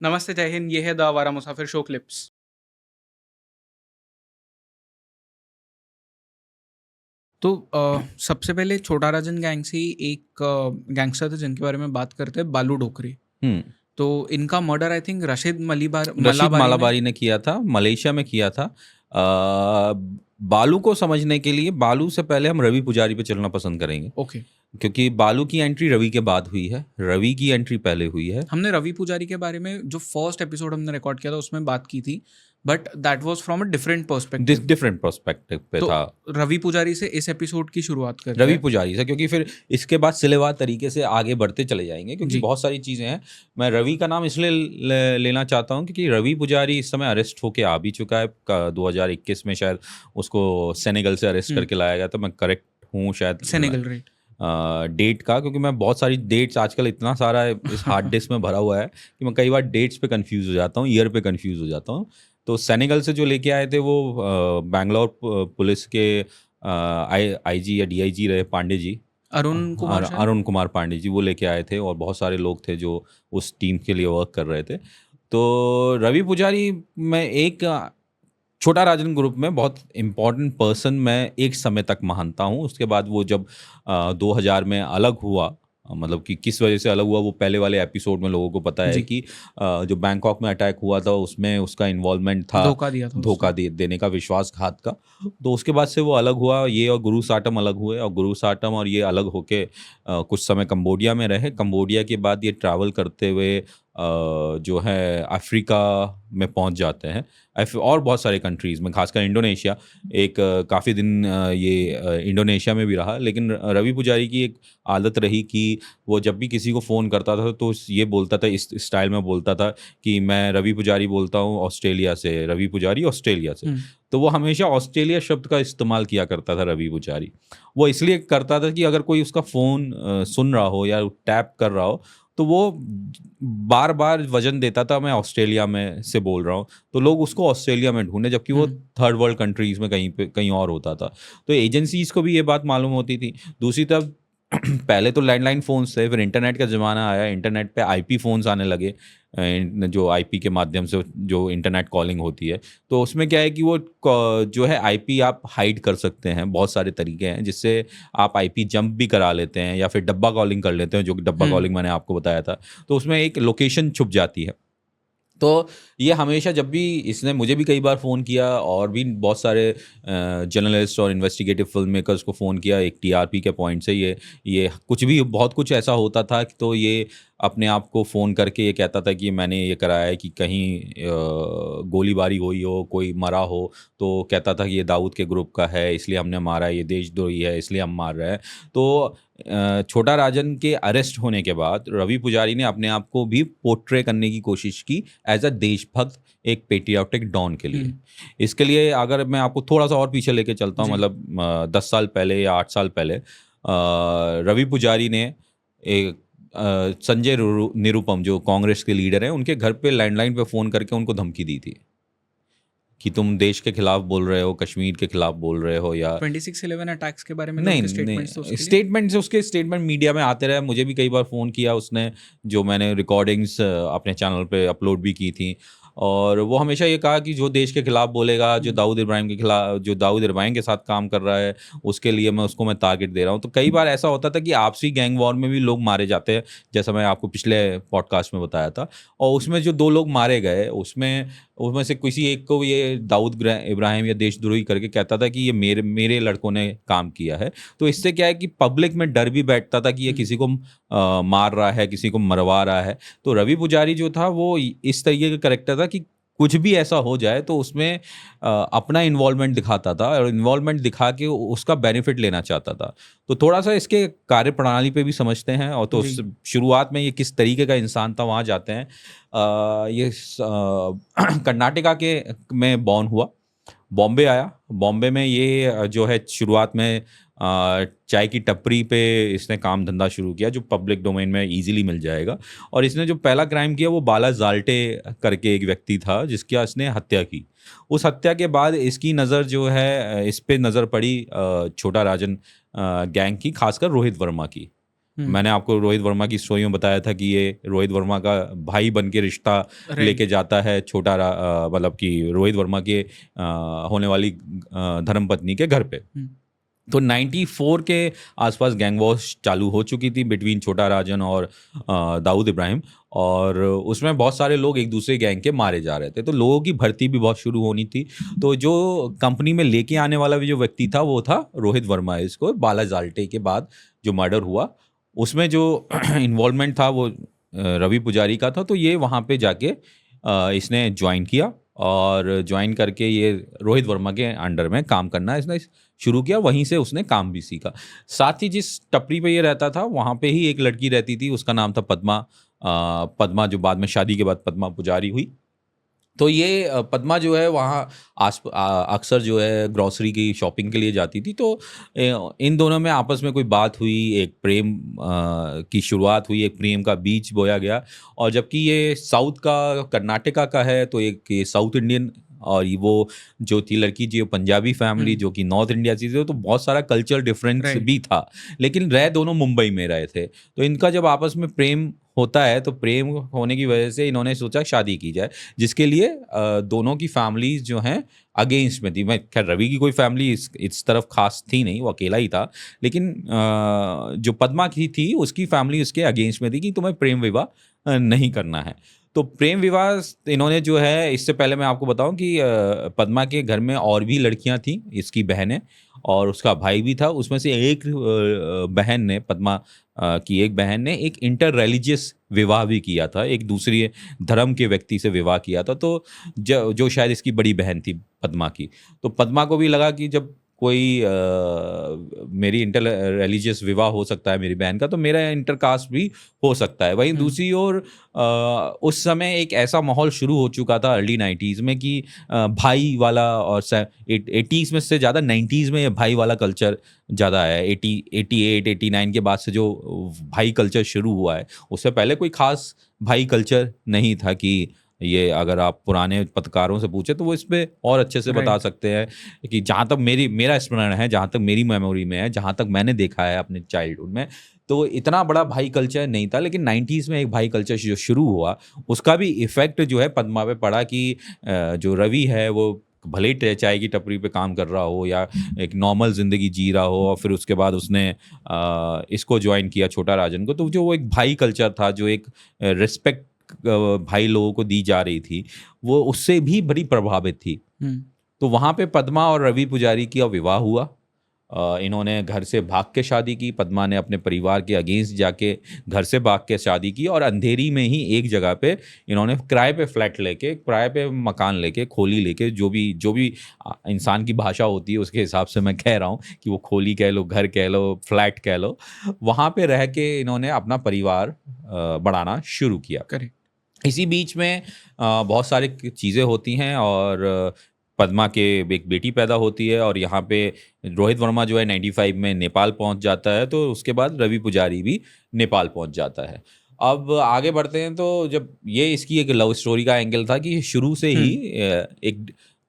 नमस्ते, जय हिंद। ये है द आवारा मुसाफिर शो क्लिप्स। तो सबसे पहले छोटा राजन गैंग से ही एक गैंगस्टर थे जिनके बारे में बात करते हैं, बालू डोकरी। हुँ। तो इनका murder I think Rashid Rashid Malabari ने। मालाबारी ने किया था, मलेशिया में किया था। बालू को समझने के लिए बालू से पहले हम रवि पुजारी पे चलना पसंद करेंगे, ओके। क्योंकि बालू की एंट्री रवि के बाद हुई है, रवि की एंट्री पहले हुई है। हमने रवि पुजारी के बारे में जो फर्स्ट एपिसोड हमने रिकॉर्ड किया था उसमें बात की थी, but that was from a different perspective. Different perspective पे तो था। रवि पुजारी से इस एपिसोड की शुरुआत करते रवि हैं। पुजारी से, क्योंकि फिर इसके बाद सिलेवार तरीके से आगे बढ़ते चले जाएँगे, क्योंकि जी। बहुत सारी चीज़ें हैं। मैं रवि का नाम इसलिए लेना चाहता हूँ क्योंकि रवि पुजारी इस समय अरेस्ट होके आ भी चुका है। क 2021 में शायद उसको सेनेगल से अरेस्ट करके लाया गया था। मैं करेक्ट हूँ शायद सेनेगल, राइट। डेट का, क्योंकि मैं बहुत सारी डेट्स आजकल इतना सारा इस हार्ड डिस्क में भरा हुआ है कि मैं कई बार डेट्स पे कंफ्यूज हो जाता हूँ, ईयर पे कंफ्यूज हो जाता हूँ। तो सेनेगल से जो लेके आए थे वो बैंगलोर पुलिस के आईजी या डीआईजी रहे पांडे जी। अरुण कुमार शायद। अरुण कुमार पांडे जी वो लेके आए थे, और बहुत सारे लोग थे जो उस टीम के लिए वर्क कर रहे थे। तो रवि पुजारी में एक छोटा राजन ग्रुप में बहुत इम्पोर्टेंट पर्सन मैं एक समय तक मानता हूँ। उसके बाद वो जब 2000 में अलग हुआ, मतलब कि किस वजह से अलग हुआ वो पहले वाले एपिसोड में लोगों को पता है जी। कि जो बैंकॉक में अटैक हुआ था उसमें उसका इन्वॉल्वमेंट था, धोखा दिया था उसने। धोखा देने का, विश्वासघात का। तो उसके बाद से वो अलग हुआ, ये और गुरु साटम अलग हुए, और गुरु साटम और ये अलग होके कुछ समय कंबोडिया में रहे। कंबोडिया के बाद ये ट्रैवल करते हुए जो है अफ्रीका में पहुंच जाते हैं, और बहुत सारे कंट्रीज़ में, खासकर इंडोनेशिया। एक काफ़ी दिन ये इंडोनेशिया में भी रहा। लेकिन रवि पुजारी की एक आदत रही कि वो जब भी किसी को फ़ोन करता था तो ये बोलता था, इस स्टाइल में बोलता था कि मैं रवि पुजारी बोलता हूँ ऑस्ट्रेलिया से, रवि पुजारी ऑस्ट्रेलिया से। तो वो हमेशा ऑस्ट्रेलिया शब्द का इस्तेमाल किया करता था रवि पुजारी। वो इसलिए करता था कि अगर कोई उसका फ़ोन सुन रहा हो या टैप कर रहा हो, तो वो बार बार वजन देता था, मैं ऑस्ट्रेलिया में से बोल रहा हूँ। तो लोग उसको ऑस्ट्रेलिया में ढूंढे, जबकि वो थर्ड वर्ल्ड कंट्रीज़ में कहीं पे कहीं और होता था। तो एजेंसीज़ को भी ये बात मालूम होती थी। दूसरी तरफ पहले तो लैंडलाइन फ़ोन्स थे, फिर इंटरनेट का ज़माना आया, इंटरनेट पे आईपी फ़ोन्स आने लगे। जो आईपी के माध्यम से जो इंटरनेट कॉलिंग होती है, तो उसमें क्या है कि वो जो है आईपी आप हाइड कर सकते हैं। बहुत सारे तरीके हैं जिससे आप आईपी जंप भी करा लेते हैं, या फिर डब्बा कॉलिंग कर लेते हैं, जो कि डब्बा कॉलिंग मैंने आपको बताया था। तो उसमें एक लोकेशन छुप जाती है। तो ये हमेशा, जब भी इसने मुझे भी कई बार फ़ोन किया, और भी बहुत सारे जर्नलिस्ट और इन्वेस्टिगेटिव फ़िल्म मेकर्स को फ़ोन किया, एक टीआरपी के पॉइंट से, ये कुछ भी बहुत कुछ ऐसा होता था कि तो ये अपने आप को फ़ोन करके ये कहता था कि मैंने ये कराया है, कि कहीं गोलीबारी हुई हो, कोई मरा हो, तो कहता था कि ये दाऊद के ग्रुप का है इसलिए हमने मारा है, ये देशद्रोही है इसलिए हम मार रहे हैं। तो छोटा राजन के अरेस्ट होने के बाद रवि पुजारी ने अपने आप को भी पोर्ट्रे करने की कोशिश की एज अ देशभक्त, एक पेट्रियाटिक डॉन के लिए। इसके लिए अगर मैं आपको थोड़ा सा और पीछे लेके चलता हूँ, जी। मतलब 10 साल पहले या 8 साल पहले रवि पुजारी ने एक संजय निरुपम, जो कांग्रेस के लीडर हैं, उनके घर पे लैंडलाइन पे फ़ोन करके उनको धमकी दी थी कि तुम देश के खिलाफ बोल रहे हो, कश्मीर के खिलाफ बोल रहे हो, या 26/11 अटैक्स के बारे में जो नहीं, उनके स्टेटमेंट्स थे नहीं, उसके लिए। स्टेटमेंट्स, उसके स्टेटमेंट मीडिया में आते रहे। मुझे भी कई बार फ़ोन किया उसने, जो मैंने रिकॉर्डिंग्स अपने चैनल पे अपलोड भी की थी। और वो हमेशा ये कहा कि जो देश के खिलाफ बोलेगा, जो दाऊद इब्राहिम के खिलाफ, जो दाऊद इब्राहिम के साथ काम कर रहा है, उसके लिए मैं टारगेट दे रहा हूँ। तो कई बार ऐसा होता था कि आपसी गैंग वॉर में भी लोग मारे जाते हैं, जैसा मैं आपको पिछले पॉडकास्ट में बताया था। और उसमें जो 2 लोग मारे गए, उसमें उसमें से किसी एक को ये दाऊद इब्राहिम या देशद्रोही करके कहता था कि ये मेरे मेरे लड़कों ने काम किया है। तो इससे क्या है कि पब्लिक में डर भी बैठता था कि ये किसी को मार रहा है, किसी को मरवा रहा है। तो रवि पुजारी जो था वो इस तरीके का कैरेक्टर था कि कुछ भी ऐसा हो जाए तो उसमें अपना इन्वॉल्वमेंट दिखाता था, और इन्वॉल्वमेंट दिखा के उसका बेनिफिट लेना चाहता था। तो थोड़ा-सा इसके कार्यप्रणाली पे भी समझते हैं, और तो जी। शुरुआत में ये किस तरीके का इंसान था, वहाँ जाते हैं। कर्नाटका के में बॉर्न हुआ, बॉम्बे आया। बॉम्बे में ये जो है शुरुआत में चाय की टपरी पे इसने काम धंधा शुरू किया, जो पब्लिक डोमेन में ईज़िली मिल जाएगा। और इसने जो पहला क्राइम किया वो बाला ज़ाल्टे करके एक व्यक्ति था, जिसकी इसने हत्या की। उस हत्या के बाद इसकी नज़र जो है इस पे नज़र पड़ी छोटा राजन गैंग की, खासकर रोहित वर्मा की। हुँ, मैंने आपको रोहित वर्मा की स्टोरी में बताया था कि ये रोहित वर्मा का भाई बन के रिश्ता राइट। लेके जाता है मतलब कि रोहित वर्मा के होने वाली धर्मपत्नी के घर पे। हुँ, तो 94 के आसपास गैंग वॉर चालू हो चुकी थी बिटवीन छोटा राजन और दाऊद इब्राहिम, और उसमें बहुत सारे लोग एक दूसरे गैंग के मारे जा रहे थे, तो लोगों की भर्ती भी बहुत शुरू होनी थी। तो जो कंपनी में लेके आने वाला भी जो व्यक्ति था वो था रोहित वर्मा। इसको बाला जाल्टे के बाद जो मर्डर हुआ उसमें जो इन्वॉल्वमेंट था वो रवि पुजारी का था। तो ये वहाँ पे जाके इसने ज्वाइन किया, और ज्वाइन करके ये रोहित वर्मा के अंडर में काम करना इसने शुरू किया। वहीं से उसने काम भी सीखा। साथ ही जिस टपरी पे ये रहता था वहाँ पे ही एक लड़की रहती थी, उसका नाम था पद्मा। पद्मा जो बाद में शादी के बाद पद्मा पुजारी हुई। तो ये पद्मा जो है वहाँ अक्सर जो है ग्रॉसरी की शॉपिंग के लिए जाती थी। तो इन दोनों में आपस में कोई बात हुई, एक प्रेम की शुरुआत हुई, एक प्रेम का बीज बोया गया। और जबकि ये साउथ का कर्नाटका का है, तो एक ये साउथ इंडियन, और ये वो जो थी लड़की जो पंजाबी फैमिली हुँ, जो कि नॉर्थ इंडिया से थी, तो बहुत सारा कल्चरल डिफरेंस राइट, भी था। लेकिन रह दोनों मुंबई में रहे थे। तो इनका जब आपस में प्रेम होता है तो प्रेम होने की वजह से इन्होंने सोचा शादी की जाए, जिसके लिए दोनों की फैमिलीज जो हैं अगेंस्ट में थी। मैं खैर रवि की कोई फैमिली इस तरफ खास थी नहीं, वो अकेला ही था। लेकिन जो पद्मा की थी उसकी फैमिली उसके अगेंस्ट में थी कि तुम्हें प्रेम विवाह नहीं करना है। तो प्रेम विवाह इन्होंने जो है, इससे पहले मैं आपको बताऊं कि पद्मा के घर में और भी लड़कियां थीं, इसकी बहनें और उसका भाई भी था। उसमें से एक बहन ने, पद्मा की एक बहन ने एक इंटर रिलीजियस विवाह भी किया था, एक दूसरी धर्म के व्यक्ति से विवाह किया था। तो जो शायद इसकी बड़ी बहन थी पद्मा की। तो पद्मा को भी लगा कि जब कोई मेरी इंटर रिलीजियस विवाह हो सकता है मेरी बहन का, तो मेरा इंटर कास्ट भी हो सकता है। वहीं हुँ, दूसरी ओर उस समय एक ऐसा माहौल शुरू हो चुका था अर्ली 90s में कि भाई वाला, और 80s में से ज़्यादा 90s में ये भाई वाला कल्चर ज़्यादा है। 88 89 के बाद से जो भाई कल्चर शुरू हुआ है, उससे पहले कोई खास भाई कल्चर नहीं था। कि ये अगर आप पुराने पत्रकारों से पूछे तो वो इस पे और अच्छे से बता राइट, सकते हैं। कि जहाँ तक मेरा स्मरण है, जहाँ तक मेरी मेमोरी में है, जहाँ तक मैंने देखा है अपने चाइल्डहुड में, तो इतना बड़ा भाई कल्चर नहीं था। लेकिन 90s में एक भाई कल्चर जो शुरू हुआ, उसका भी इफ़ेक्ट जो है पद्मा पे पड़ा। कि जो रवि है वो भले ही चाय की टपरी पे काम कर रहा हो या एक नॉर्मल ज़िंदगी जी रहा हो, और फिर उसके बाद उसने इसको जॉइन किया छोटा राजन को, तो जो वो एक भाई कल्चर था, जो एक रिस्पेक्ट भाई लोगों को दी जा रही थी, वो उससे भी बड़ी प्रभावित थी। हुँ, तो वहाँ पे पद्मा और रवि पुजारी का विवाह हुआ। इन्होंने घर से भाग के शादी की। पद्मा ने अपने परिवार के अगेंस्ट जाके घर से भाग के शादी की, और अंधेरी में ही एक जगह पे इन्होंने किराए पे फ्लैट लेके, किराए पे मकान लेके, खोली लेके, जो भी इंसान की भाषा होती है उसके हिसाब से मैं कह रहा हूँ कि वो खोली कह लो, घर कह लो, फ्लैट कह लो, वहाँ पे रह के इन्होंने अपना परिवार बढ़ाना शुरू किया। करेक्ट, इसी बीच में बहुत सारी चीज़ें होती हैं, और पद्मा के एक बेटी पैदा होती है, और यहाँ पे रोहित वर्मा जो है 95 में नेपाल पहुँच जाता है। तो उसके बाद रवि पुजारी भी नेपाल पहुँच जाता है। अब आगे बढ़ते हैं, तो जब ये इसकी एक लव स्टोरी का एंगल था कि शुरू से हुँ, ही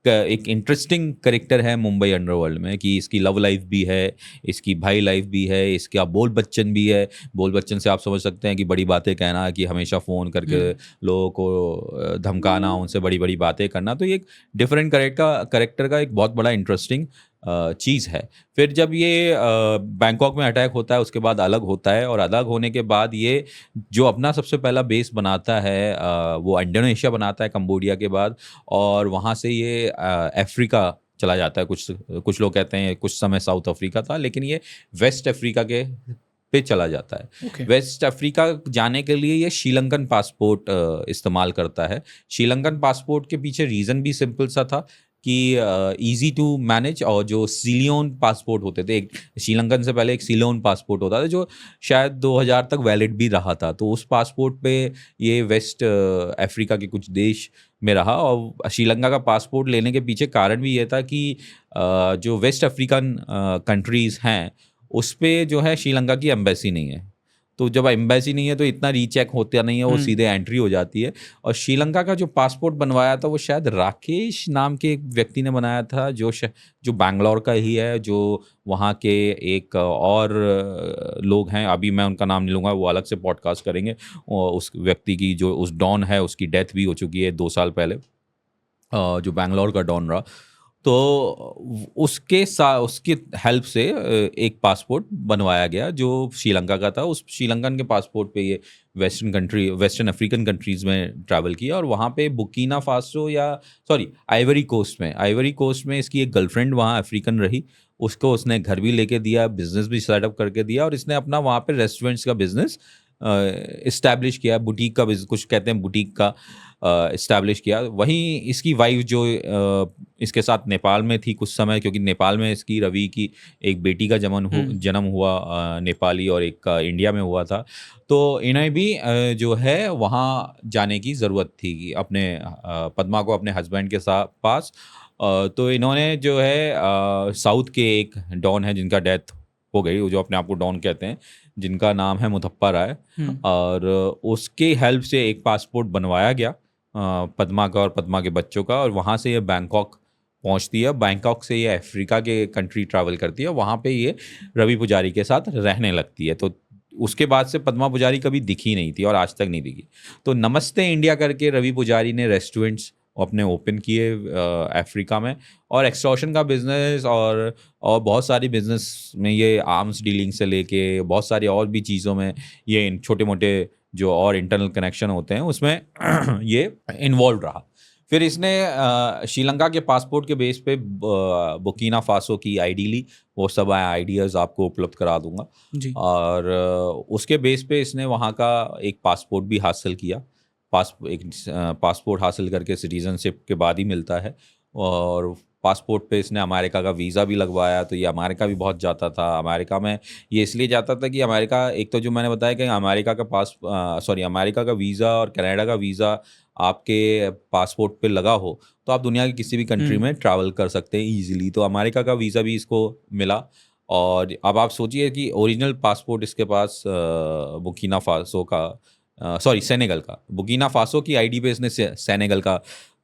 एक इंटरेस्टिंग करेक्टर है मुंबई अंडरवर्ल्ड में। कि इसकी लव लाइफ भी है, इसकी भाई लाइफ भी है, इसका बोल बच्चन भी है। बोल बच्चन से आप समझ सकते हैं कि बड़ी बातें कहना, कि हमेशा फ़ोन करके हुँ, लोगों को धमकाना, उनसे बड़ी-बड़ी बातें करना। तो ये एक डिफरेंट कैरेक्टर का एक बहुत बड़ा इंटरेस्टिंग चीज़ है। फिर जब ये बैंकॉक में अटैक होता है, उसके बाद अलग होता है, और अलग होने के बाद ये जो अपना सबसे पहला बेस बनाता है, वो इंडोनेशिया बनाता है कंबोडिया के बाद। और वहाँ से ये अफ्रीका चला जाता है। कुछ कुछ लोग कहते हैं कुछ समय साउथ अफ्रीका था, लेकिन ये वेस्ट अफ्रीका के पे चला जाता है। ओके, वेस्ट अफ्रीका जाने के लिए ये श्रीलंकन पासपोर्ट इस्तेमाल करता है। श्रीलंकन पासपोर्ट के पीछे रीज़न भी सिंपल सा था कि ईज़ी टू मैनेज। और जो सिलोन पासपोर्ट होते थे, एक श्रीलंकन से पहले एक सिलोन पासपोर्ट होता था जो शायद 2000 तक वैलिड भी रहा था। तो उस पासपोर्ट पे ये वेस्ट अफ्रीका के कुछ देश में रहा। और श्रीलंका का पासपोर्ट लेने के पीछे कारण भी ये था कि जो वेस्ट अफ्रीकन कंट्रीज़ हैं, उस पे जो है श्रीलंका की एम्बेसी नहीं है। तो जब एम्बेसी नहीं है तो इतना रीचेक होता नहीं है, वो सीधे एंट्री हो जाती है। और श्रीलंका का जो पासपोर्ट बनवाया था वो शायद राकेश नाम के एक व्यक्ति ने बनाया था, जो बैंगलोर का ही है, जो वहाँ के एक और लोग हैं, अभी मैं उनका नाम नहीं लूँगा, वो अलग से पॉडकास्ट करेंगे। और उस व्यक्ति की जो उस डॉन है उसकी डेथ भी हो चुकी है 2 साल पहले, जो बैंगलोर का डॉन रहा। तो उसकी हेल्प से एक पासपोर्ट बनवाया गया जो श्रीलंका का था। उस श्रीलंकन के पासपोर्ट पे ये वेस्टर्न अफ्रीकन कंट्रीज़ में ट्रैवल किया, और वहाँ पे बुकीना फासो या सॉरी आइवरी कोस्ट में इसकी एक गर्लफ्रेंड वहाँ अफ्रीकन रही। उसको उसने घर भी लेके दिया, बिज़नेस भी सेटअप करके दिया, और इसने अपना वहाँ पे रेस्टोरेंट्स का बिज़नेस इस्टेब्लिश किया, बुटीक का कुछ कहते हैं बुटीक का इस्टेब्लिश किया। वहीं इसकी वाइफ जो इसके साथ नेपाल में थी कुछ समय, क्योंकि नेपाल में इसकी रवि की एक बेटी का जन्म हुआ, नेपाली, और एक का इंडिया में हुआ था। तो इन्हें भी जो है वहाँ जाने की ज़रूरत थी कि अपने पद्मा को अपने हस्बैंड के पास। तो इन्होंने जो है साउथ के एक डॉन है जिनका डेथ हो गई, वो जो अपने आप को डॉन कहते हैं, जिनका नाम है मुथप्पा राय, और उसके हेल्प से एक पासपोर्ट बनवाया गया पद्मा का और पद्मा के बच्चों का, और वहाँ से ये बैंकॉक पहुँचती है। बैंकॉक से ये अफ्रीका के कंट्री ट्रैवल करती है, वहाँ पे ये रवि पुजारी के साथ रहने लगती है। तो उसके बाद से पद्मा पुजारी कभी दिखी नहीं थी और आज तक नहीं दिखी। तो नमस्ते इंडिया करके रवि पुजारी ने रेस्टोरेंट्स अपने ओपन किए अफ्रीका में, और एक्सटॉर्शन का बिज़नेस और बहुत सारी बिज़नेस में ये आर्म्स डीलिंग से लेके बहुत सारी और भी चीज़ों में ये इन छोटे-मोटे जो और इंटरनल कनेक्शन होते हैं उसमें ये इन्वॉल्व रहा। फिर इसने श्रीलंका के पासपोर्ट के बेस पे बुकीना फासो की आईडी ली। वो सब आइडियाज़ आपको उपलब्ध करा दूँगा। जी। और उसके बेस पे इसने वहाँ का एक पासपोर्ट भी हासिल किया। पासपोर्ट हासिल करके सिटीज़नशिप के बाद ही मिलता है, और पासपोर्ट पे इसने अमेरिका का वीज़ा भी लगवाया। तो ये अमेरिका भी बहुत जाता था। अमेरिका में ये इसलिए जाता था कि अमेरिका, एक तो जो मैंने बताया कि अमेरिका का वीज़ा और कनाडा का वीज़ा आपके पासपोर्ट पे लगा हो तो आप दुनिया की किसी भी कंट्री में ट्रैवल कर सकते हैं ईज़िली। तो अमेरिका का वीज़ा भी इसको मिला। और अब आप सोचिए कि ओरिजिनल पासपोर्ट इसके पास बुकीना फासो का सेनेगल का, बुकीना फासो की आईडी पे इसने सेनेगल का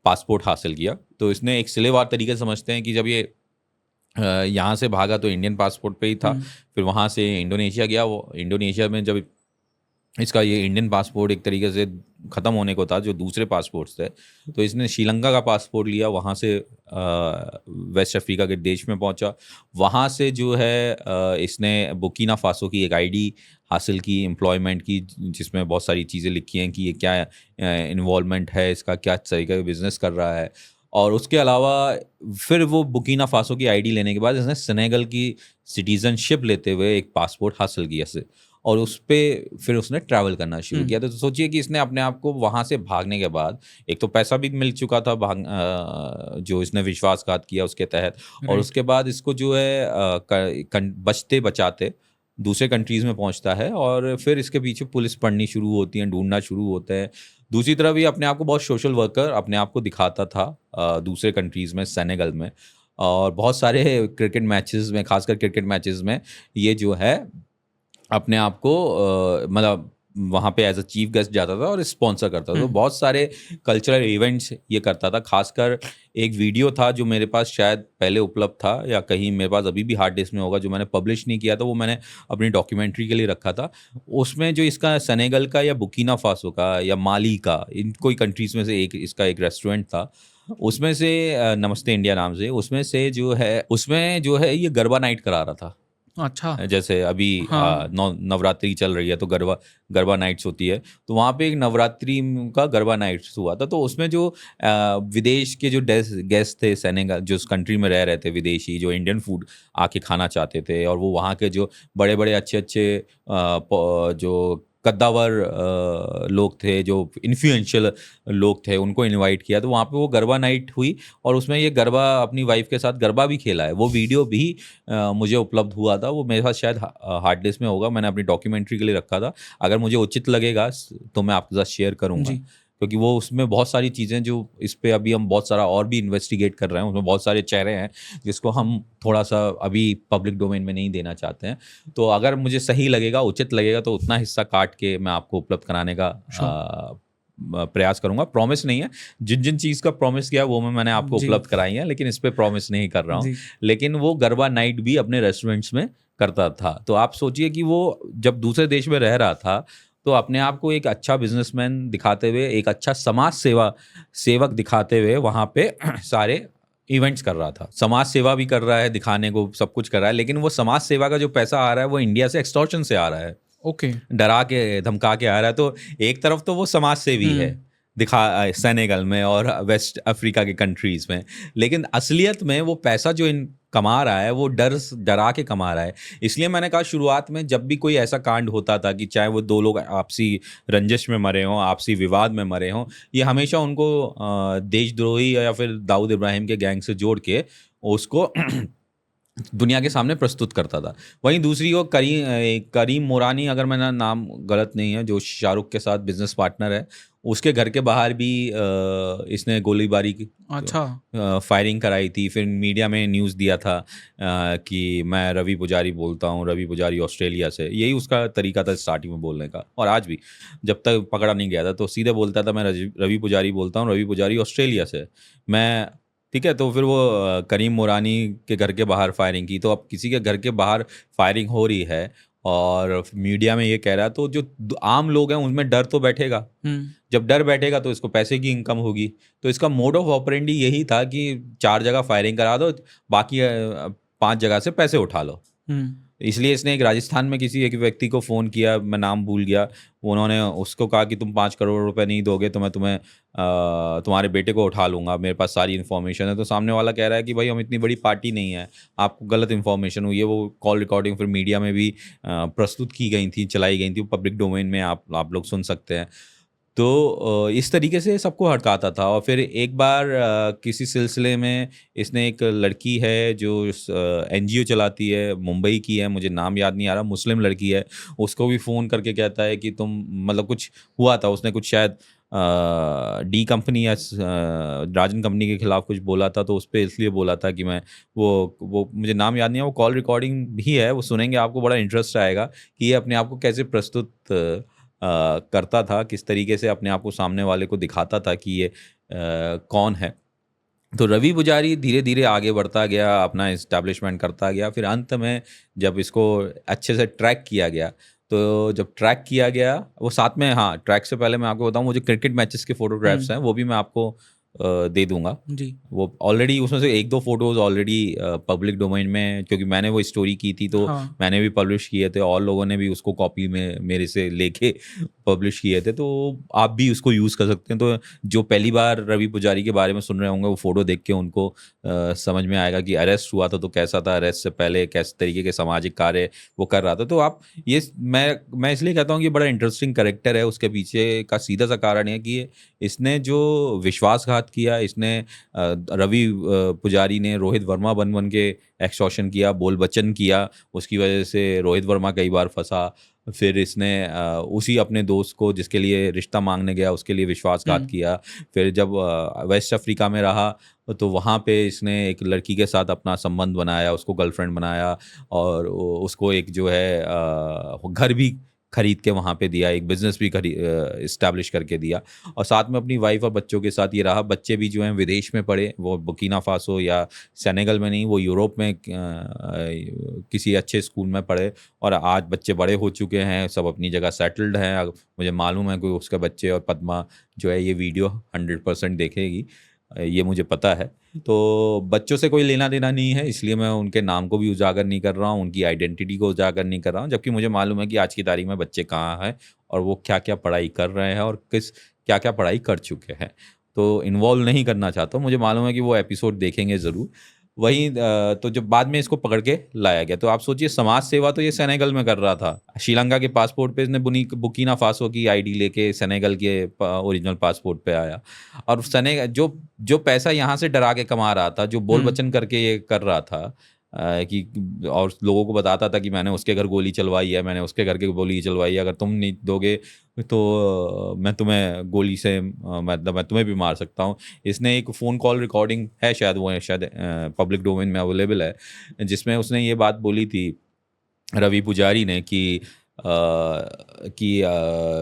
पासपोर्ट हासिल किया। तो इसने एक सिलेवार तरीके से समझते हैं कि जब ये यहाँ से भागा तो इंडियन पासपोर्ट पे ही था, फिर वहाँ से इंडोनेशिया गया। वो इंडोनेशिया में जब इसका ये इंडियन पासपोर्ट एक तरीके से ख़त्म होने को था, जो दूसरे पासपोर्ट्स थे, तो इसने श्रीलंका का पासपोर्ट लिया। वहाँ से वेस्ट अफ्रीका के देश में पहुँचा। वहाँ से जो है इसने बुकीना फासो की एक आईडी हासिल की एम्प्लॉयमेंट की, जिसमें बहुत सारी चीज़ें लिखी हैं कि ये क्या इन्वॉल्वमेंट है इसका, क्या तरीके का बिज़नेस कर रहा है। और उसके अलावा फिर वो बुकीना फासो की आईडी लेने के बाद इसने सेनेगल की सिटीज़नशिप लेते हुए एक पासपोर्ट हासिल किया से, और उस पे फिर उसने ट्रैवल करना शुरू किया। तो सोचिए कि इसने अपने आप को वहाँ से भागने के बाद, एक तो पैसा भी मिल चुका था जो इसने विश्वासघात किया उसके तहत, और उसके बाद इसको जो है बचते बचाते दूसरे कंट्रीज़ में पहुँचता है, और फिर इसके पीछे पुलिस पड़नी शुरू होती है, ढूंढना शुरू होता है। दूसरी तरफ ये अपने आप को बहुत सोशल वर्कर अपने आप को दिखाता था दूसरे कंट्रीज़ में, सेनेगल में, और बहुत सारे क्रिकेट मैचेस में, खासकर क्रिकेट मैचेस में ये जो है अपने आप को मतलब वहाँ पे एज अ चीफ गेस्ट जाता था और स्पॉन्सर करता था। तो बहुत सारे कल्चरल इवेंट्स ये करता था। खासकर एक वीडियो था जो मेरे पास शायद पहले उपलब्ध था, या कहीं मेरे पास अभी भी हार्ड डिस्क में होगा, जो मैंने पब्लिश नहीं किया था, वो मैंने अपनी डॉक्यूमेंट्री के लिए रखा था। उसमें जो इसका सेनेगल का या बुकीना फासो का या माली का, इन कोई कंट्रीज़ में से एक इसका एक रेस्टोरेंट था, उसमें से नमस्ते इंडिया नाम से, उसमें जो है ये गरबा नाइट करा रहा था। अच्छा। जैसे अभी हाँ। नवरात्रि चल रही है तो गरबा नाइट्स होती है, तो वहाँ पे एक नवरात्रि का गरबा नाइट्स हुआ था। तो उसमें जो विदेश के जो गेस्ट थे सेनेगल, जो उस कंट्री में रह रहे थे विदेशी, जो इंडियन फूड आके खाना चाहते थे, और वो वहाँ के जो बड़े बड़े अच्छे अच्छे जो कद्दावर लोग थे, जो इन्फ्लुएंशियल लोग थे, उनको इनवाइट किया। तो वहाँ पे वो गरबा नाइट हुई, और उसमें ये गरबा अपनी वाइफ के साथ गरबा भी खेला है। वो वीडियो भी मुझे उपलब्ध हुआ था। वो मेरे पास शायद हार्ड डिस्क में होगा, मैंने अपनी डॉक्यूमेंट्री के लिए रखा था। अगर मुझे उचित लगेगा तो मैं आपके साथ शेयर करूँगा। जी। क्योंकि वो उसमें बहुत सारी चीज़ें जो इस पे अभी हम बहुत सारा और भी इन्वेस्टिगेट कर रहे हैं, उसमें बहुत सारे चेहरे हैं जिसको हम थोड़ा-सा अभी पब्लिक डोमेन में नहीं देना चाहते हैं। तो अगर मुझे सही लगेगा, उचित लगेगा तो उतना हिस्सा काट के मैं आपको उपलब्ध कराने का श्योर। प्रयास करूँगा। प्रॉमिस नहीं है, जिन-जिन चीज़ का प्रॉमिस किया वो मैंने आपको जी, उपलब्ध कराई है, लेकिन इस पे प्रॉमिस नहीं कर रहा हूँ। जी। लेकिन वो गरबा नाइट भी अपने रेस्टोरेंट्स में करता था। तो आप सोचिए कि वो जब दूसरे देश में रह रहा था, तो अपने आप को एक अच्छा बिज़नेसमैन दिखाते हुए, एक अच्छा सेवक दिखाते हुए वहाँ पे सारे इवेंट्स कर रहा था। समाज सेवा भी कर रहा है, दिखाने को सब कुछ कर रहा है, लेकिन वो समाज सेवा का जो पैसा आ रहा है, वो इंडिया से एक्सटॉर्शन से आ रहा है। ओके। डरा के, धमका के आ रहा है, तो एक तरफ तो वो समाज सेवी है, हुँ, सेनेगल में और वेस्ट अफ्रीका के कंट्रीज़ में। लेकिन असलियत में वो पैसा जो कमा रहा है, वो डरा के कमा रहा है। इसलिए मैंने कहा शुरुआत में जब भी कोई ऐसा कांड होता था कि चाहे वो 2 लोग आपसी रंजिश में मरे हों, आपसी विवाद में मरे हों, ये हमेशा उनको देशद्रोही या फिर दाऊद इब्राहिम के गैंग से जोड़ के उसको दुनिया के सामने प्रस्तुत करता था। वहीं दूसरी ओर करीम मोरानी, अगर मेरा नाम गलत नहीं है, जो शाहरुख के साथ बिज़नेस पार्टनर है, उसके घर के बाहर भी इसने गोलीबारी की अच्छा। फायरिंग कराई थी। फिर मीडिया में न्यूज़ दिया था कि मैं रवि पुजारी बोलता हूँ, रवि पुजारी ऑस्ट्रेलिया से। यही उसका तरीका था स्टार्टिंग में बोलने का, और आज भी जब तक पकड़ा नहीं गया था, तो सीधे बोलता था, मैं रवि पुजारी बोलता हूँ, रवि पुजारी ऑस्ट्रेलिया से। मैं ठीक है, तो फिर वो करीम मोरानी के घर के बाहर फायरिंग की। तो अब किसी के घर के बाहर फायरिंग हो रही है और मीडिया में ये कह रहा है, तो जो आम लोग हैं उनमें डर तो बैठेगा। हुँ, जब डर बैठेगा तो इसको पैसे की इनकम होगी। तो इसका मोड ऑफ ऑपरेंडी यही था कि 4 जगह फायरिंग करा दो, बाकी 5 जगह से पैसे उठा लो। हुँ, इसलिए इसने एक राजस्थान में किसी एक व्यक्ति को फ़ोन किया, मैं नाम भूल गया। उन्होंने उसको कहा कि तुम 5 करोड़ रुपए नहीं दोगे तो मैं तुम्हारे बेटे को उठा लूँगा, मेरे पास सारी इन्फॉर्मेशन है। तो सामने वाला कह रहा है कि भाई हम इतनी बड़ी पार्टी नहीं है, आपको गलत इन्फॉर्मेशन हुई है। वो कॉल रिकॉर्डिंग फिर मीडिया में भी प्रस्तुत की गई थी, चलाई गई थी, वो पब्लिक डोमेन में आप लोग सुन सकते हैं। तो इस तरीके से सबको हड़काता था। और फिर एक बार किसी सिलसिले में इसने, एक लड़की है जो एनजीओ चलाती है, मुंबई की है, मुझे नाम याद नहीं आ रहा, मुस्लिम लड़की है, उसको भी फ़ोन करके कहता है कि तुम, मतलब कुछ हुआ था, उसने कुछ शायद डी कंपनी या राजन कंपनी के खिलाफ कुछ बोला था, तो उस पे इसलिए बोला था कि मैं वो मुझे नाम याद नहीं है। वो कॉल रिकॉर्डिंग भी है, वो सुनेंगे, आपको बड़ा इंटरेस्ट आएगा कि ये अपने आप को कैसे प्रस्तुत करता था, किस तरीके से अपने आप को सामने वाले को दिखाता था कि ये कौन है। तो रवि पुजारी धीरे-धीरे आगे बढ़ता गया, अपना एस्टेब्लिशमेंट करता गया। फिर अंत में जब इसको अच्छे से ट्रैक किया गया, तो जब ट्रैक किया गया, वो साथ में, हाँ, ट्रैक से पहले मैं आपको बताऊँ, वो जो क्रिकेट मैचेस के फ़ोटोग्राफ्स हुँ, हैं, वो भी मैं आपको दे दूँगा। जी। वो ऑलरेडी उसमें से 1-2 फ़ोटोज़ ऑलरेडी पब्लिक डोमेन में, क्योंकि मैंने वो स्टोरी की थी, तो हाँ, मैंने भी पब्लिश किए थे और लोगों ने भी उसको कॉपी में मेरे से लेके पब्लिश किए थे, तो आप भी उसको यूज़ कर सकते हैं। तो जो पहली बार रवि पुजारी के बारे में सुन रहे होंगे, वो फ़ोटो देख के उनको समझ में आएगा कि अरेस्ट हुआ था तो कैसा था, अरेस्ट से पहले किस तरीके के सामाजिक कार्य वो कर रहा था। तो आप ये मैं इसलिए कहता हूँ कि बड़ा इंटरेस्टिंग कैरेक्टर है। उसके पीछे का सीधा-सा कारण है कि इसने जो विश्वासघात किया, इसने रवि पुजारी ने रोहित वर्मा बन के एक्सटॉर्शन किया, बोल बच्चन किया, उसकी वजह से रोहित वर्मा कई बार फँसा। फिर इसने उसी अपने दोस्त को, जिसके लिए रिश्ता माँगने गया, उसके लिए विश्वासघात हुँ, किया। फिर जब वेस्ट अफ्रीका में रहा, तो वहाँ पे इसने एक लड़की के साथ अपना संबंध बनाया, उसको गर्लफ्रेंड बनाया, और उसको एक जो है घर भी खरीद के वहाँ पे दिया, एक बिज़नेस भी एस्टेब्लिश करके दिया, और साथ में अपनी वाइफ़ और बच्चों के साथ ये रहा। बच्चे भी जो हैं विदेश में पढ़े, वो बुर्किना फासो या सेनेगल में नहीं, वो यूरोप में किसी अच्छे स्कूल में पढ़े, और आज बच्चे बड़े हो चुके हैं, सब अपनी जगह सेटल्ड हैं। मुझे मालूम है कि उसके बच्चे और पद्मा जो है ये वीडियो 100% देखेगी, ये मुझे पता है। तो बच्चों से कोई लेना-देना नहीं है, इसलिए मैं उनके नाम को भी उजागर नहीं कर रहा हूँ, उनकी आइडेंटिटी को उजागर नहीं कर रहा हूँ, जबकि मुझे मालूम है कि आज की तारीख में बच्चे कहाँ हैं और वो क्या-क्या पढ़ाई कर रहे हैं और क्या-क्या पढ़ाई कर चुके हैं। तो इन्वॉल्व नहीं करना चाहता हूँ, मुझे मालूम है कि वो एपिसोड देखेंगे ज़रूर। वहीं तो जब बाद में इसको पकड़ के लाया गया, तो आप सोचिए, समाज सेवा तो ये सेनेगल में कर रहा था। श्रीलंका के पासपोर्ट पे इसने बुर्किना फासो की आईडी लेके सेनेगल के ओरिजिनल पासपोर्ट पे आया, और जो जो पैसा यहाँ से डरा के कमा रहा था, जो बोल हुँ, बचन करके ये कर रहा था, कि और लोगों को बताता था कि मैंने उसके घर गोली चलवाई है, मैंने उसके घर के गोली चलवाई है, अगर तुम नहीं दोगे तो मैं तुम्हें गोली से मतलब मैं तुम्हें भी मार सकता हूँ। इसने एक फ़ोन कॉल रिकॉर्डिंग है, शायद वो है, शायद पब्लिक डोमेन में अवेलेबल है, जिसमें उसने ये बात बोली थी रवि पुजारी ने कि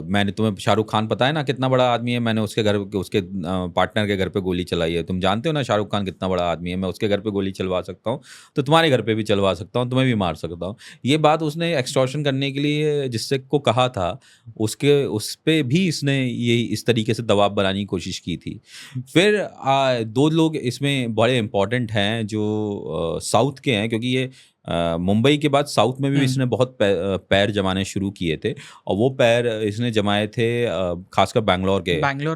मैंने तुम्हें शाहरुख खान पता है ना कितना बड़ा आदमी है, मैंने उसके पार्टनर के घर पे गोली चलाई है, तुम जानते हो ना शाहरुख खान कितना बड़ा आदमी है, मैं उसके घर पे गोली चलवा सकता हूँ, तो तुम्हारे घर पे भी चलवा सकता हूँ, तुम्हें भी मार सकता हूँ। ये बात उसने एक्सटॉर्शन करने के लिए जिससे को कहा था, उस पे भी इसने ये इस तरीके से दबाव बनाने की कोशिश की थी। फिर 2 लोग इसमें बड़े इम्पोर्टेंट हैं जो साउथ के हैं, क्योंकि ये मुंबई के बाद साउथ में भी हुँ। इसने बहुत पैर जमाने शुरू किए थे, और वो पैर इसने जमाए थे खासकर बैंगलोर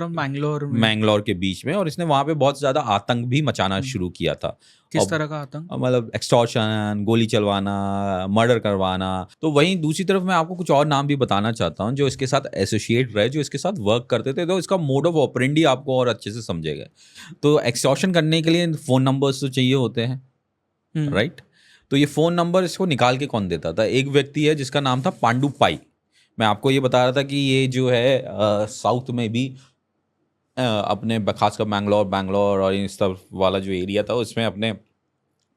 में मैंगलोर के बीच में, और इसने वहाँ पे बहुत ज़्यादा आतंक भी मचाना हुँ। शुरू किया था। किस और तरह का आतंक? मतलब एक्सटॉर्शन, गोली चलवाना, मर्डर करवाना। तो वहीं दूसरी तरफ मैं आपको कुछ और नाम भी बताना चाहता हूँ जो इसके साथ एसोसिएट रहे, जो इसके साथ वर्क करते थे, तो इसका मोड ऑफ ऑपरेंडी आपको और अच्छे से समझेगा। तो एक्सटॉर्शन करने के लिए फ़ोन नंबर्स तो चाहिए होते हैं, हुँ। राइट? तो ये फ़ोन नंबर इसको निकाल के कौन देता था? एक व्यक्ति है जिसका नाम था पांडु पाई। मैं आपको ये बता रहा था कि ये जो है साउथ में भी अपने खासकर बैंगलोर और इस तरफ वाला जो एरिया था उसमें अपने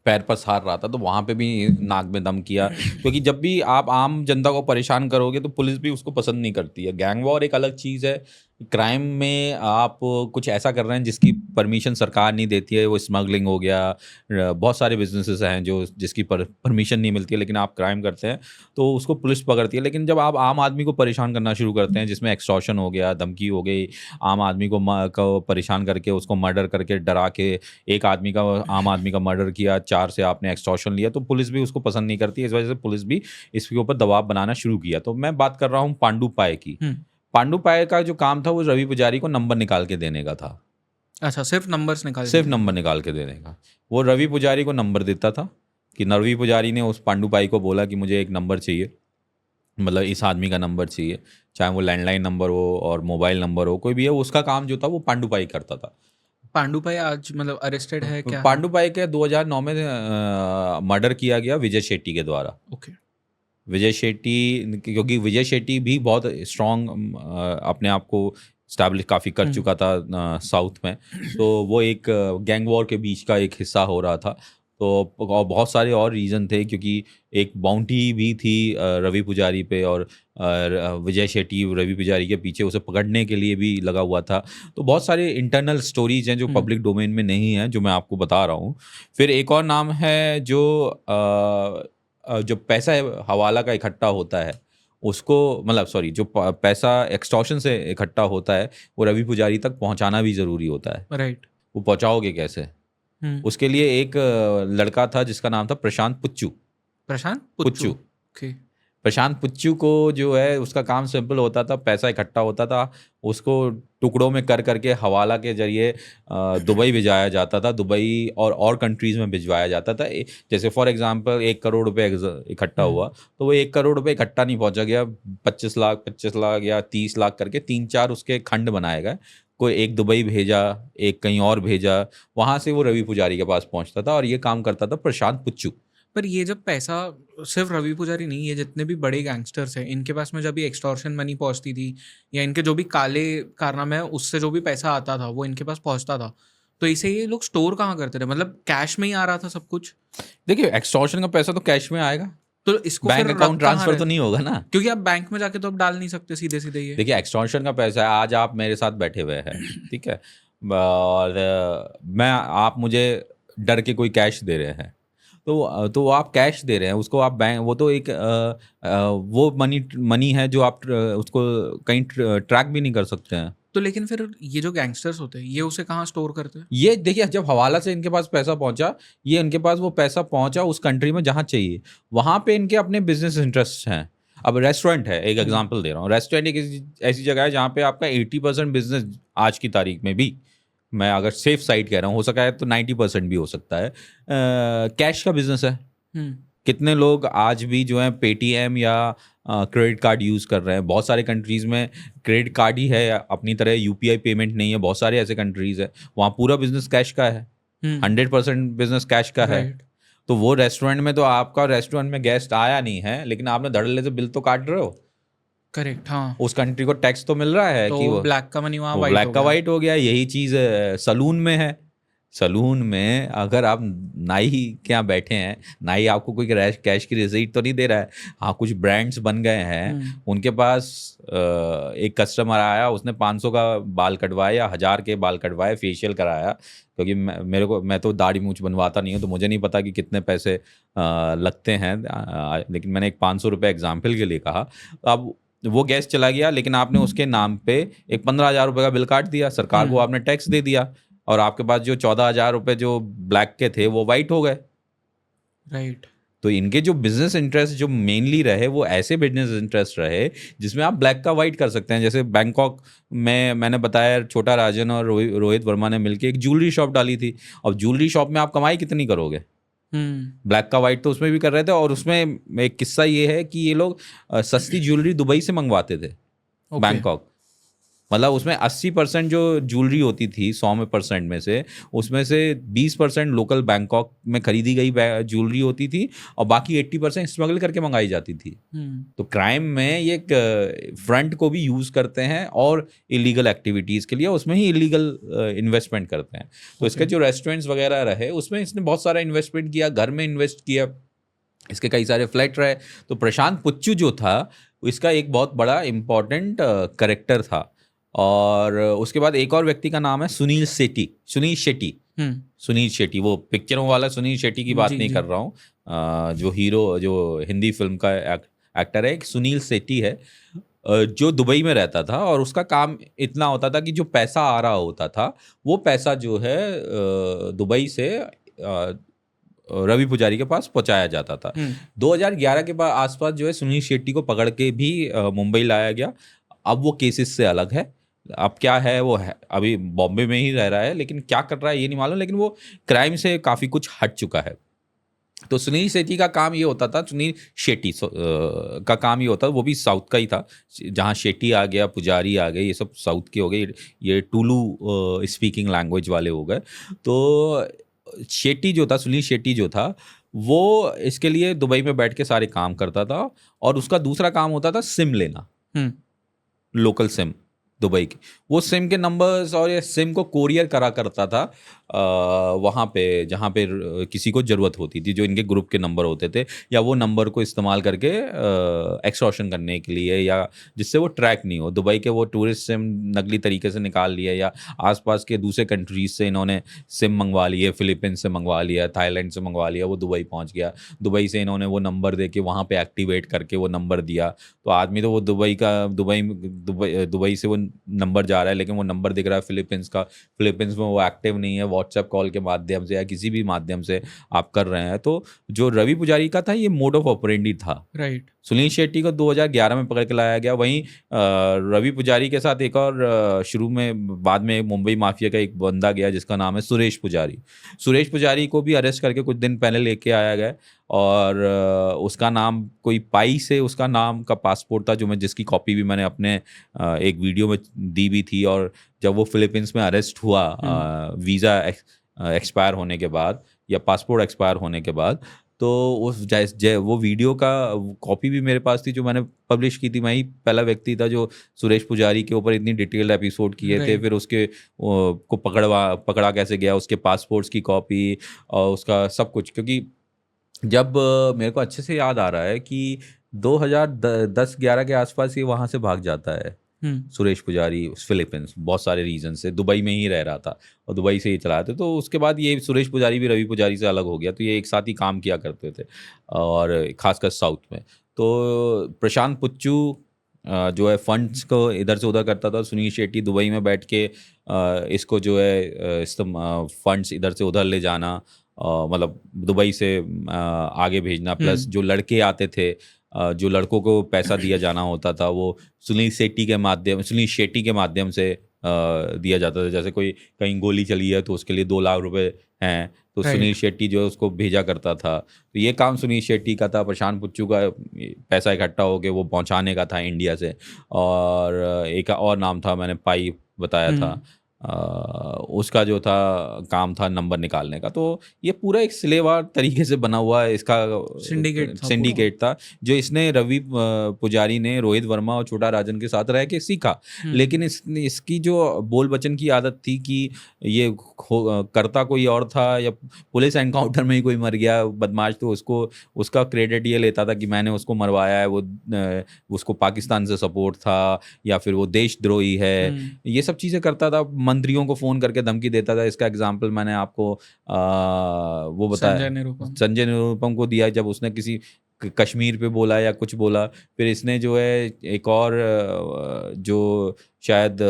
पैर पर सार रहा था, तो वहाँ पे भी नाक में दम किया, क्योंकि जब भी आप आम जनता को परेशान करोगे तो पुलिस भी उसको पसंद नहीं करती है। गैंग वॉर एक अलग चीज़ है, क्राइम में आप कुछ ऐसा कर रहे हैं जिसकी परमिशन सरकार नहीं देती है, वो स्मगलिंग हो गया, बहुत सारे बिजनेसेस हैं जो जिसकी परमिशन नहीं मिलती है लेकिन आप क्राइम करते हैं तो उसको पुलिस पकड़ती है। लेकिन जब आप आम आदमी को परेशान करना शुरू करते हैं, जिसमें एक्सटॉर्शन हो गया, धमकी हो गई, आम आदमी को परेशान करके उसको मर्डर करके डरा के एक आम आदमी का मर्डर किया, 4 से आपने एक्सटॉर्शन लिया, तो पुलिस भी उसको पसंद नहीं करती। इस वजह से पुलिस भी इसके ऊपर दबाव बनाना शुरू किया। तो मैं बात कर रहा हूँ पांडु पाए की। हुँ। पांडु पाए का जो काम था वो रवि पुजारी को नंबर निकाल के देने का था। अच्छा, सिर्फ़ नंबर्स निकाल के सिर्फ़ देने नंबर का। निकाल के देने का। वो रवि पुजारी को नंबर देता था कि रवि पुजारी ने उस पांडु पाई को बोला कि मुझे एक नंबर चाहिए, मतलब इस आदमी का नंबर चाहिए, चाहे वो लैंडलाइन नंबर हो और मोबाइल नंबर हो, कोई भी है, उसका काम जो था वो पांडु पाई करता था। पांडु भाई आज मतलब अरेस्टेड है, क्या है? पांडु पाई के 2009 में मर्डर किया गया विजय शेट्टी के द्वारा। ओके। विजय शेट्टी, क्योंकि विजय शेट्टी भी बहुत स्ट्रॉन्ग अपने आप को स्टैब्लिश काफ़ी कर हुँ। चुका था साउथ में, तो वो एक गैंग वॉर के बीच का एक हिस्सा हो रहा था। तो और बहुत सारे और रीज़न थे, क्योंकि एक बाउंटी भी थी रवि पुजारी पे, और विजय शेट्टी रवि पुजारी के पीछे उसे पकड़ने के लिए भी लगा हुआ था। तो बहुत सारे इंटरनल स्टोरीज हैं जो हुँ। पब्लिक डोमेन में नहीं है, जो मैं आपको बता रहा हूँ। फिर एक और नाम है जो जो पैसा हवाला का इकट्ठा होता है, उसको मतलब सॉरी, जो पैसा एक्सटॉर्शन से इकट्ठा होता है, वो रवि पुजारी तक पहुंचाना भी ज़रूरी होता है। राइट। वो पहुंचाओगे कैसे? हुँ। उसके लिए एक लड़का था जिसका नाम था प्रशांत पुच्चू। प्रशांत पुच्चू। पुच्चू ओके। प्रशांत पुच्चू को जो है उसका काम सिंपल होता था, पैसा इकट्ठा होता था, उसको टुकड़ों में कर करके हवाला के ज़रिए दुबई भिजवाया जाता था, दुबई और कंट्रीज़ में भिजवाया जाता था। जैसे फॉर एग्ज़ाम्पल 1 करोड़ रुपए इकट्ठा हुँ। हुआ, तो वो 1 करोड़ रुपए इकट्ठा नहीं पहुँचा गया, 25 लाख या 30 लाख करके 3-4 उसके खंड बनाए गए। कोई एक दुबई भेजा, एक कहीं और भेजा, वहाँ से वो रवि पुजारी के पास पहुँचता था, और ये काम करता था प्रशांत पुच्चू। पर ये जब पैसा सिर्फ रवि पुजारी नहीं, ये जितने भी बड़े गैंगस्टर्स हैं, इनके पास में जब ये एक्सटॉर्शन मनी पहुँचती थी या इनके जो भी काले कारनामे हैं, उससे जो भी पैसा आता था, वो इनके पास पहुँचता था। तो इसे ये लोग स्टोर कहाँ करते थे? मतलब कैश में ही आ रहा था सब कुछ? देखिए, एक्सटॉर्शन का पैसा तो कैश में आएगा, तो इसको फिर बैंक रख अकाउंट कहाँ ट्रांसफ़र रहे तो थे? नहीं होगा ना। क्योंकि आप बैंक में जाके तो अब डाल नहीं सकते सीधे-सीधे ये। देखिए, एक्सटॉर्शन का पैसा है, आज आप मेरे साथ बैठे हुए हैं, ठीक है? और मैं आप मुझे डर के कोई कैश दे रहे हैं, तो आप कैश दे रहे हैं, उसको आप बैंक, वो तो एक वो मनी है जो आप उसको कहीं ट्रैक भी नहीं कर सकते हैं। तो लेकिन फिर ये जो गैंगस्टर्स होते हैं, ये उसे कहाँ स्टोर करते हैं? ये देखिए, जब हवाला से इनके पास पैसा पहुँचा, ये इनके पास वो पैसा पहुँचा उस कंट्री में जहाँ चाहिए, वहाँ पे इनके अपने बिज़नेस इंटरेस्ट हैं। अब रेस्टोरेंट है, एक हुँ। एग्ज़ाम्पल दे रहा हूँ, रेस्टोरेंट एक ऐसी ऐसी जगह है जहाँ पे आपका 80% बिज़नेस आज की तारीख में भी, मैं अगर सेफ साइड कह रहा हूँ, हो सका है तो 90% भी हो सकता है, कैश का बिज़नेस है। हुँ। कितने लोग आज भी जो हैं पेटीएम या क्रेडिट कार्ड यूज़ कर रहे हैं। बहुत सारे कंट्रीज़ में क्रेडिट कार्ड ही है, अपनी तरह यूपीआई पेमेंट नहीं है। बहुत सारे ऐसे कंट्रीज़ हैं, वहाँ पूरा बिज़नेस कैश का है, हुँ। 100% बिज़नेस कैश का है। राइट। तो वो रेस्टोरेंट में तो आपका रेस्टोरेंट में गेस्ट आया नहीं है, लेकिन आपने धड़ल्ले से बिल तो काट रहे हो। करेक्ट, हाँ। उस कंट्री को टैक्स तो मिल रहा है तो कि ब्लैक का मनी वहाँ वो वाइट ब्लैक हो का गया। वाइट हो गया। यही चीज़ सलून में है। सलून में अगर आप नाई के यहाँ बैठे हैं, नाई आपको कोई कैश की रिसीट तो नहीं दे रहा है। हाँ, कुछ ब्रांड्स बन गए हैं, उनके पास एक कस्टमर आया, उसने 500 का बाल कटवाया या 1000 के बाल कटवाए, फेशियल कराया, क्योंकि मैं तो दाढ़ी मूंछ बनवाता नहीं हूँ, तो मुझे नहीं पता कि कितने पैसे लगते हैं, लेकिन मैंने एक 500 रुपये एग्जाम्पल के लिए कहा। अब वो गैस चला गया, लेकिन आपने उसके नाम पे एक 15,000 रुपये का बिल काट दिया, सरकार को आपने टैक्स दे दिया, और आपके पास जो 14,000 रुपये जो ब्लैक के थे वो वाइट हो गए। राइट। तो इनके जो बिजनेस इंटरेस्ट जो मेनली रहे वो ऐसे बिजनेस इंटरेस्ट रहे जिसमें आप ब्लैक का वाइट कर सकते हैं। जैसे बैंकॉक में मैंने बताया, छोटा राजन और रोहित वर्मा ने मिलकर एक ज्वेलरी शॉप डाली थी। अब ज्वेलरी शॉप में आप कमाई कितनी करोगे? ब्लैक का वाइट तो उसमें भी कर रहे थे, और उसमें एक किस्सा ये है कि ये लोग सस्ती ज्वेलरी दुबई से मंगवाते थे, बैंकॉक। मतलब उसमें 80% जो ज्वेलरी होती थी 100% में से, उसमें से 20% लोकल बैंकॉक में खरीदी गई ज्वेलरी होती थी, और बाकी 80% स्मगल करके मंगाई जाती थी। तो क्राइम में ये फ्रंट को भी यूज़ करते हैं और इलीगल एक्टिविटीज़ के लिए उसमें ही इलीगल इन्वेस्टमेंट करते हैं। तो इसके जो रेस्टोरेंट्स वगैरह रहे उसमें इसने बहुत सारा इन्वेस्टमेंट किया, घर में इन्वेस्ट किया, इसके कई सारे फ्लैट रहे। तो प्रशांत पुच्चू जो था इसका एक बहुत बड़ा इम्पॉर्टेंट करेक्टर था। और उसके बाद एक और व्यक्ति का नाम है सुनील शेट्टी। सुनील शेट्टी, वो पिक्चरों वाला सुनील शेट्टी की बात नहीं कर रहा हूँ, जो हीरो, जो हिंदी फिल्म का एक्टर है, एक सुनील शेट्टी है, जो दुबई में रहता था, और उसका काम इतना होता था कि जो पैसा आ रहा होता था वो पैसा जो है दुबई से रवि पुजारी के पास पहुंचाया जाता था। 2011 के बाद आसपास जो है सुनील शेट्टी को पकड़ के भी मुंबई लाया गया। अब वो केसेस से अलग है, अब क्या है वो है, अभी बॉम्बे में ही रह रहा है, लेकिन क्या कर रहा है ये नहीं मालूम, लेकिन वो क्राइम से काफ़ी कुछ हट चुका है। तो सुनील शेट्टी का काम ये होता था, सुनील शेट्टी का काम ये होता था, वो भी साउथ का ही था, जहाँ शेट्टी आ गया, पुजारी आ गए, ये सब साउथ के हो गए, ये टुलू स्पीकिंग लैंग्वेज वाले हो गए। तो शेट्टी जो था, सुनील शेट्टी जो था, वो इसके लिए दुबई में बैठ के सारे काम करता था, और उसका दूसरा काम होता था सिम लेना, लोकल सिम दुबई की। वो सिम के नंबर्स और ये सिम को कोरियर करा करता था वहाँ पे जहाँ पे किसी को ज़रूरत होती थी, जो इनके ग्रुप के नंबर होते थे, या वो नंबर को इस्तेमाल करके एक्सटॉर्शन करने के लिए, या जिससे वो ट्रैक नहीं हो। दुबई के वो टूरिस्ट सिम नकली तरीके से निकाल लिए, या आसपास के दूसरे कंट्रीज से इन्होंने सिम मंगवा लिए, फिलीपींस से मंगवा लिया, थाईलैंड से मंगवा लिया, वो दुबई पहुँच गया। दुबई से इन्होंने वो नंबर दे के वहाँ पर एक्टिवेट करके वो नंबर दिया, तो आदमी तो वो दुबई से वो नंबर जा रहा है, लेकिन वो नंबर दिख रहा है फिलीपींस का, फिलीपींस में वो एक्टिव नहीं है, व्हाट्सएप कॉल के माध्यम से या किसी भी माध्यम से आप कर रहे हैं। तो जो रवि पुजारी का था ये मोड ऑफ ऑपरेंडी था। राइट। सुनील शेट्टी को 2011 में पकड़ के लाया गया। वहीं रवि पुजारी के साथ एक और शुरू में, बाद में मुंबई माफिया का एक बंदा गया जिसका नाम है सुरेश पुजारी। सुरेश पुजारी को भी अरेस्ट करके कुछ दिन पहले लेके आया गया, और उसका नाम कोई पाई से उसका नाम का पासपोर्ट था, जिसकी कॉपी भी मैंने अपने एक वीडियो में दी भी थी। और जब वो फिलीपींस में अरेस्ट हुआ वीज़ा एक्सपायर होने के बाद या पासपोर्ट एक्सपायर होने के बाद, तो वो वीडियो का कॉपी भी मेरे पास थी जो मैंने पब्लिश की थी। मैं ही पहला व्यक्ति था जो सुरेश पुजारी के ऊपर इतनी डिटेल्ड एपिसोड किए थे। फिर उसके को पकड़ा कैसे गया, उसके पासपोर्ट्स की कॉपी और उसका सब कुछ। क्योंकि जब मेरे को अच्छे से याद आ रहा है कि 2010-11 के आसपास ये वहाँ से भाग जाता है सुरेश पुजारी फिलीपींस, बहुत सारे रीजन से। दुबई में ही रह रहा था और दुबई से ही चलाया था। तो उसके बाद ये सुरेश पुजारी भी रवि पुजारी से अलग हो गया, तो ये एक साथ ही काम किया करते थे, और खासकर साउथ में। तो प्रशांत पुच्चू जो है फंड्स को इधर से उधर करता था, सुनील शेट्टी दुबई में बैठ के इसको जो है फंड्स इधर से उधर ले जाना, मतलब दुबई से आगे भेजना, प्लस जो लड़के आते थे, जो लड़कों को पैसा दिया जाना होता था, वो सुनील शेट्टी के माध्यम से दिया जाता था। जैसे कोई कहीं गोली चली है तो उसके लिए 2 लाख रुपए हैं, तो सुनील शेट्टी जो है उसको भेजा करता था। तो ये काम सुनील शेट्टी का था। प्रशांत पुच्चू का पैसा इकट्ठा होके वो पहुंचाने का था इंडिया से। और एक और नाम था, मैंने पाई बताया था, उसका जो था काम था नंबर निकालने का। तो ये पूरा एक सिलेवार तरीके से बना हुआ इसका सिंडिकेट था सिंडिकेट था, जो इसने रवि पुजारी ने रोहित वर्मा और छोटा राजन के साथ रह के सीखा। लेकिन इसकी जो बोल बचन की आदत थी कि ये करता कोई और था, या पुलिस एनकाउंटर में ही कोई मर गया बदमाश तो उसका क्रेडिट ये लेता था कि मैंने उसको मरवाया है, वो उसको पाकिस्तान से सपोर्ट था, या फिर वो देशद्रोही है। ये सब चीज़ें करता था, मंत्रियों को फ़ोन करके धमकी देता था। इसका एग्जाम्पल मैंने आपको वो बताया, संजय निरुपम को दिया, जब उसने किसी कश्मीर पे बोला या कुछ बोला। फिर इसने जो है एक और जो शायद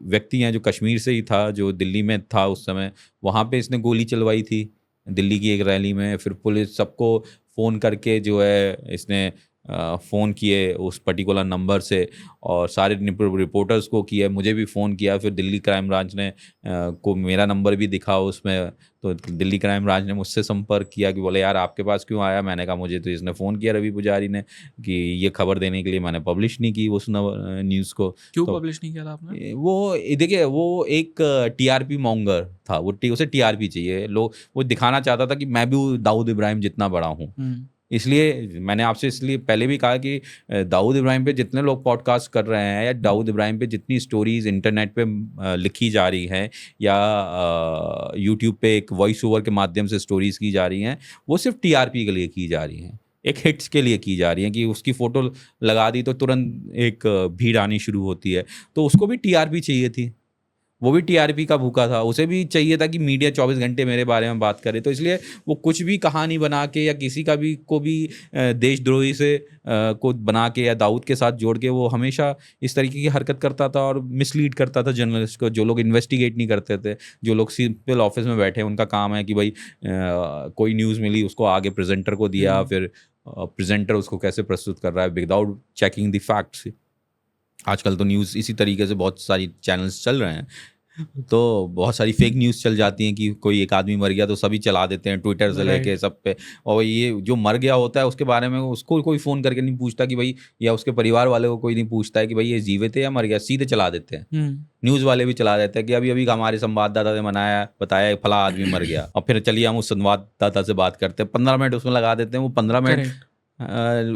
व्यक्ति हैं जो कश्मीर से ही था, जो दिल्ली में था उस समय, वहाँ पे इसने गोली चलवाई थी दिल्ली की एक रैली में। फिर पुलिस सबको फ़ोन करके जो है इसने फ़ोन किए उस पर्टिकुलर नंबर से, और सारे रिपोर्टर्स को किया, मुझे भी फ़ोन किया। फिर दिल्ली क्राइम ब्रांच ने को मेरा नंबर भी दिखा उसमें, तो दिल्ली क्राइम ब्रांच ने मुझसे संपर्क किया कि बोले यार आपके पास क्यों आया। मैंने कहा मुझे तो इसने फ़ोन किया रवि पुजारी ने कि ये खबर देने के लिए, मैंने पब्लिश नहीं की उस न्यूज़ को। क्यों तो पब्लिश नहीं किया था आपने? वो देखिए, वो एक टीआरपी मॉन्गर था, उसे टीआरपी चाहिए। लोग वो दिखाना चाहता था कि मैं भी दाऊद इब्राहिम जितना बड़ा हूँ। इसलिए मैंने आपसे इसलिए पहले भी कहा कि दाऊद इब्राहिम पे जितने लोग पॉडकास्ट कर रहे हैं, या दाऊद इब्राहिम पे जितनी स्टोरीज इंटरनेट पे लिखी जा रही हैं, या यूट्यूब पे एक वॉइस ओवर के माध्यम से स्टोरीज की जा रही हैं, वो सिर्फ टीआरपी के लिए की जा रही हैं, एक हिट्स के लिए की जा रही हैं कि उसकी फ़ोटो लगा दी तो तुरंत एक भीड़ आनी शुरू होती है। तो उसको भी टीआरपी चाहिए थी, वो भी टीआरपी का भूखा था, उसे भी चाहिए था कि मीडिया 24 घंटे मेरे बारे में बात करे। तो इसलिए वो कुछ भी कहानी बना के, या किसी का भी को भी देशद्रोही से को बना के या दाऊद के साथ जोड़ के, वो हमेशा इस तरीके की हरकत करता था और मिसलीड करता था जर्नलिस्ट को। जो लोग इन्वेस्टिगेट नहीं करते थे, जो लोग सिंपल ऑफिस में बैठे, उनका काम है कि भाई कोई न्यूज़ मिली उसको आगे प्रेजेंटर को दिया, फिर प्रेजेंटर उसको कैसे प्रस्तुत कर रहा है विदाउट चेकिंग द फैक्ट्स। आजकल तो न्यूज़ इसी तरीके से बहुत सारी चैनल्स चल रहे हैं, तो बहुत सारी फेक न्यूज़ चल जाती हैं कि कोई एक आदमी मर गया तो सभी चला देते हैं, ट्विटर से लेके सब पे। और ये जो मर गया होता है उसके बारे में उसको कोई फ़ोन करके नहीं पूछता कि भाई, या उसके परिवार वाले को कोई नहीं पूछता है कि भाई ये जीवित है या मर गया, सीधे चला देते हैं। न्यूज़ वाले भी चला देते हैं कि अभी अभी हमारे संवाददाता ने बताया फला आदमी मर गया, और फिर चलिए हम उस संवाददाता से बात करते हैं, 15 मिनट उसमें लगा देते हैं। वो 15 मिनट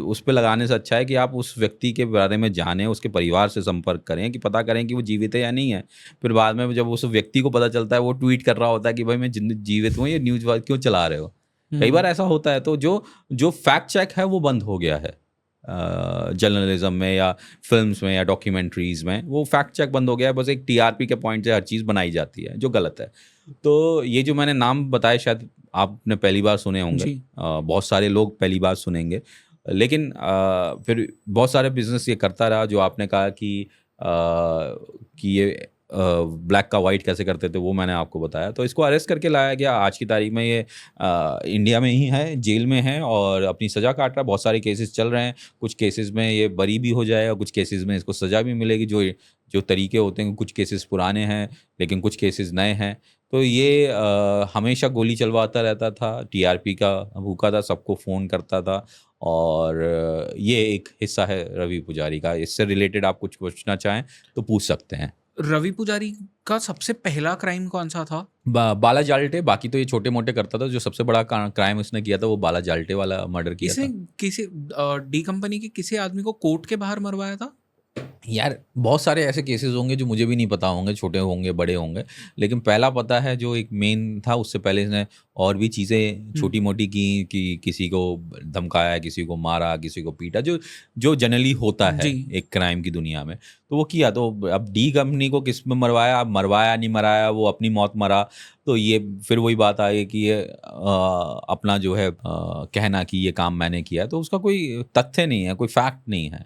उस पे लगाने से अच्छा है कि आप उस व्यक्ति के बारे में जानें, उसके परिवार से संपर्क करें कि पता करें कि वो जीवित है या नहीं है। फिर बाद में जब उस व्यक्ति को पता चलता है, वो ट्वीट कर रहा होता है कि भाई मैं जीवित हूँ, ये न्यूज़ क्यों चला रहे हो। कई बार ऐसा होता है। तो जो फैक्ट चेक है वो बंद हो गया है जर्नलिज्म में, या फिल्म्स में, या डॉक्यूमेंट्रीज़ में। वो फैक्ट चेक बंद हो गया है, बस एक टीआरपी के पॉइंट से हर चीज़ बनाई जाती है, जो गलत है। तो ये जो मैंने नाम बताए शायद आपने पहली बार सुने होंगे, बहुत सारे लोग पहली बार सुनेंगे, लेकिन फिर बहुत सारे बिजनेस ये करता रहा। जो आपने कहा कि ये ब्लैक का वाइट कैसे करते थे, वो मैंने आपको बताया। तो इसको अरेस्ट करके लाया गया। आज की तारीख में ये इंडिया में ही है, जेल में है और अपनी सज़ा काट रहा है। बहुत सारे केसेस चल रहे हैं, कुछ केसेस में ये बरी भी हो जाएगा, कुछ केसेस में इसको सज़ा भी मिलेगी। जो तरीके होते हैं, कुछ केसेस पुराने हैं लेकिन कुछ केसेस नए हैं। तो ये हमेशा गोली चलवाता रहता था, टीआरपी का भूखा था, सबको फ़ोन करता था, और ये एक हिस्सा है रवि पुजारी का। इससे रिलेटेड आप कुछ पूछना चाहें तो पूछ सकते हैं। रवि पुजारी का सबसे पहला क्राइम कौन सा था? बाला जाल्टे। बाकी तो ये छोटे मोटे करता था। जो सबसे बड़ा क्राइम उसने किया था वो बाला जाल्टे वाला मर्डर किया था। किसी डी कंपनी के किसी आदमी को कोर्ट के बाहर मरवाया था? यार बहुत सारे ऐसे केसेस होंगे जो मुझे भी नहीं पता होंगे, छोटे होंगे बड़े होंगे, लेकिन पहला पता है जो एक मेन था। उससे पहले इसने और भी चीज़ें छोटी मोटी की, कि किसी को धमकाया, किसी को मारा, किसी को पीटा, जो जनरली होता है एक क्राइम की दुनिया में। तो वो किया। तो अब डी कंपनी को किस में मरवाया, मरवाया नहीं मराया, वो अपनी मौत मरा। तो ये फिर वही बात आई कि ये अपना जो है कहना कि ये काम मैंने किया, तो उसका कोई तथ्य नहीं है, कोई फैक्ट नहीं है।